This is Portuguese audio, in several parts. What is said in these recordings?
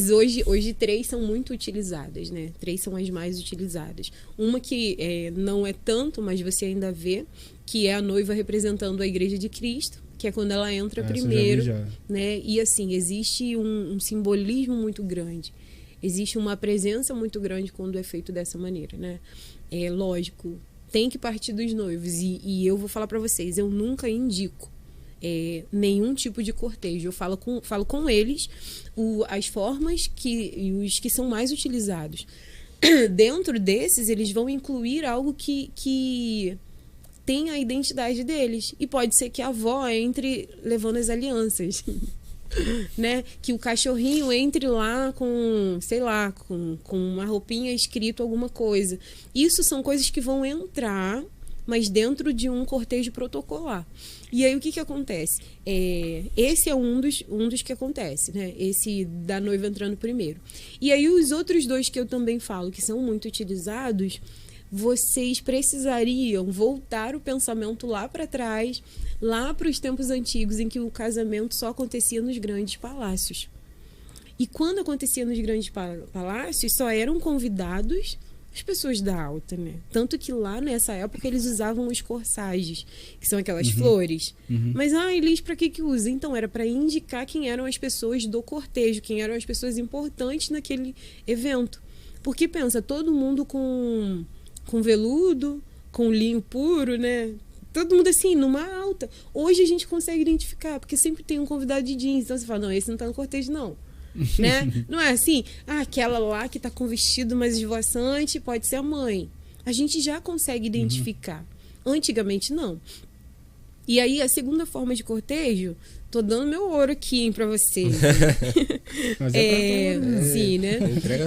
Mas hoje 3 são muito utilizadas, né? 3 são as mais utilizadas. Uma que não é tanto, mas você ainda vê, que é a noiva representando a Igreja de Cristo, que é quando ela entra primeiro, né? E assim, existe um simbolismo muito grande. Existe uma presença muito grande quando é feito dessa maneira, né? É lógico, tem que partir dos noivos. E eu vou falar para vocês, eu nunca indico nenhum tipo de cortejo. Eu falo com eles as formas e os que são mais utilizados. Dentro desses, eles vão incluir algo que tem a identidade deles. E pode ser que a avó entre levando as alianças. Né? Que o cachorrinho entre lá com, sei lá, com uma roupinha escrito alguma coisa. Isso são coisas que vão entrar, mas dentro de um cortejo protocolar. E aí o que acontece? Esse é um dos que acontece, né? Esse da noiva entrando primeiro. E aí os outros 2 que eu também falo, que são muito utilizados, vocês precisariam voltar o pensamento lá para trás, lá para os tempos antigos, em que o casamento só acontecia nos grandes palácios. E quando acontecia nos grandes palácios, só eram convidados as pessoas da alta, né? Tanto que lá nessa época eles usavam os corsages, que são aquelas flores. Mas, eles para que usa? Então, era para indicar quem eram as pessoas do cortejo, quem eram as pessoas importantes naquele evento. Porque pensa, todo mundo com veludo, com linho puro, né? Todo mundo assim, numa alta. Hoje a gente consegue identificar, porque sempre tem um convidado de jeans. Então você fala, não, esse não tá no cortejo, não. Né? Não é assim, aquela lá que tá com vestido mais esvoaçante pode ser a mãe. A gente já consegue identificar. Antigamente, não. E aí, a segunda forma de cortejo, tô dando meu ouro aqui, hein, pra vocês. Mas sim, né?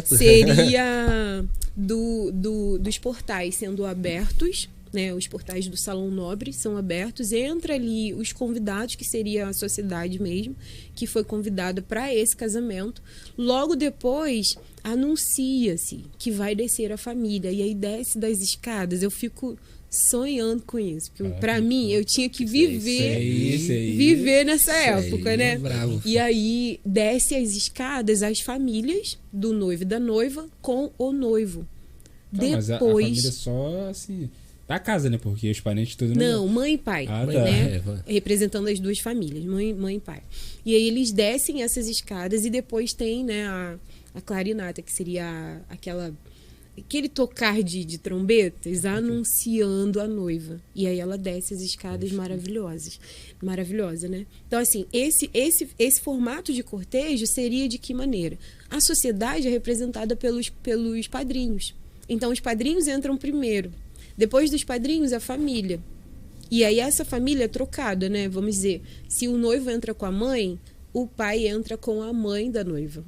Seria dos portais sendo abertos, né? Os portais do Salão Nobre são abertos, entra ali os convidados, que seria a sociedade mesmo, que foi convidada para esse casamento. Logo depois, anuncia-se que vai descer a família, e aí desce das escadas. Eu fico sonhando com isso, porque para mim eu tinha que viver nessa época, né? E aí desce as escadas as famílias do noivo e da noiva com o noivo. Mas a família só assim da casa, né? Porque os parentes todos não, mãe e pai, né? Representando as duas famílias, mãe e pai. E aí eles descem essas escadas e depois tem, né, a clarinata, que seria aquele tocar de trombetas anunciando a noiva. E aí ela desce as escadas maravilhosa, né? Então, assim, esse formato de cortejo seria de que maneira? A sociedade é representada pelos padrinhos. Então, os padrinhos entram primeiro. Depois dos padrinhos, a família. E aí essa família é trocada, né? Vamos dizer, se o noivo entra com a mãe, o pai entra com a mãe da noiva.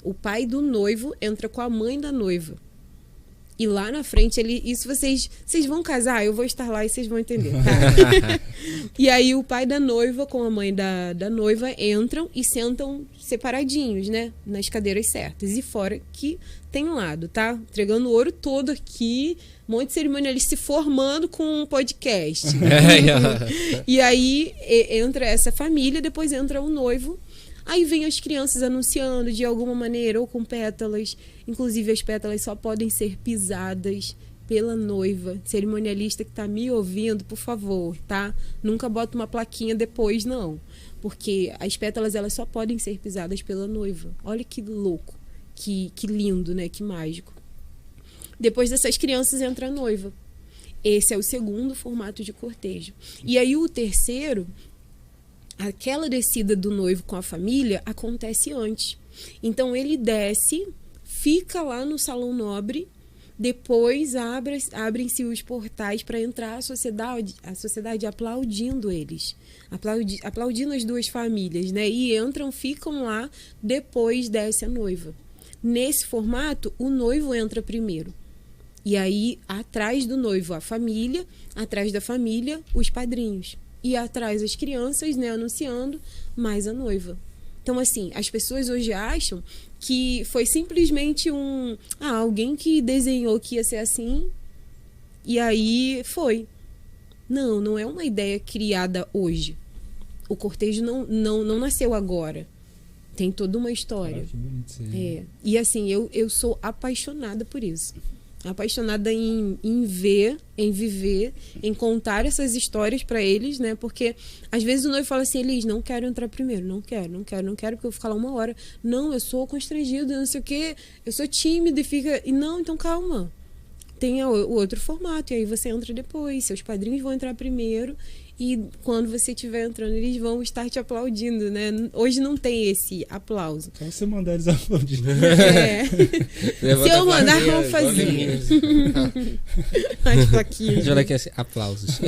O pai do noivo entra com a mãe da noiva. E lá na frente, isso vocês vão casar, eu vou estar lá e vocês vão entender, tá? E aí o pai da noiva com a mãe da noiva entram e sentam separadinhos, né? Nas cadeiras certas. E fora que tem um lado, tá? Entregando o ouro todo aqui, um monte de cerimonialista se formando com um podcast. E aí entra essa família, depois entra o noivo. Aí vem as crianças anunciando de alguma maneira, ou com pétalas. Inclusive, as pétalas só podem ser pisadas pela noiva. Cerimonialista que está me ouvindo, por favor, tá? Nunca bota uma plaquinha depois, não. Porque as pétalas, elas só podem ser pisadas pela noiva. Olha que louco, que lindo, né? Que mágico. Depois dessas crianças entra a noiva. Esse é o segundo formato de cortejo. E aí o terceiro... Aquela descida do noivo com a família acontece antes. Então, ele desce, fica lá no Salão Nobre, depois abrem-se os portais para entrar a sociedade aplaudindo eles, aplaudindo as duas famílias, né? E entram, ficam lá, depois desce a noiva. Nesse formato, o noivo entra primeiro. E aí, atrás do noivo, a família, atrás da família, os padrinhos. E atrás as crianças, né, anunciando, mais a noiva. Então, assim, as pessoas hoje acham que foi simplesmente alguém que desenhou que ia ser assim, e aí foi. Não é uma ideia criada hoje. O cortejo não nasceu agora. Tem toda uma história. Que bonito isso aí. É. E assim, eu sou apaixonada por isso. Apaixonada em ver, em viver, em contar essas histórias para eles, né? Porque às vezes o noivo fala assim, Elis, não quero entrar primeiro, não quero, porque eu vou ficar lá 1 hora. Não, eu sou constrangido, não sei o quê, eu sou tímido e fica... E não, então calma. Tem o outro formato, e aí você entra depois, seus padrinhos vão entrar primeiro, e quando você estiver entrando, eles vão estar te aplaudindo, né? Hoje não tem esse aplauso. Só você mandar eles aplaudir. Se eu mandar, vão fazer. As plaquinhas. Olha aqui assim, aplausos.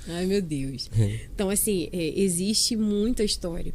Ai, meu Deus. Então, assim, existe muita história.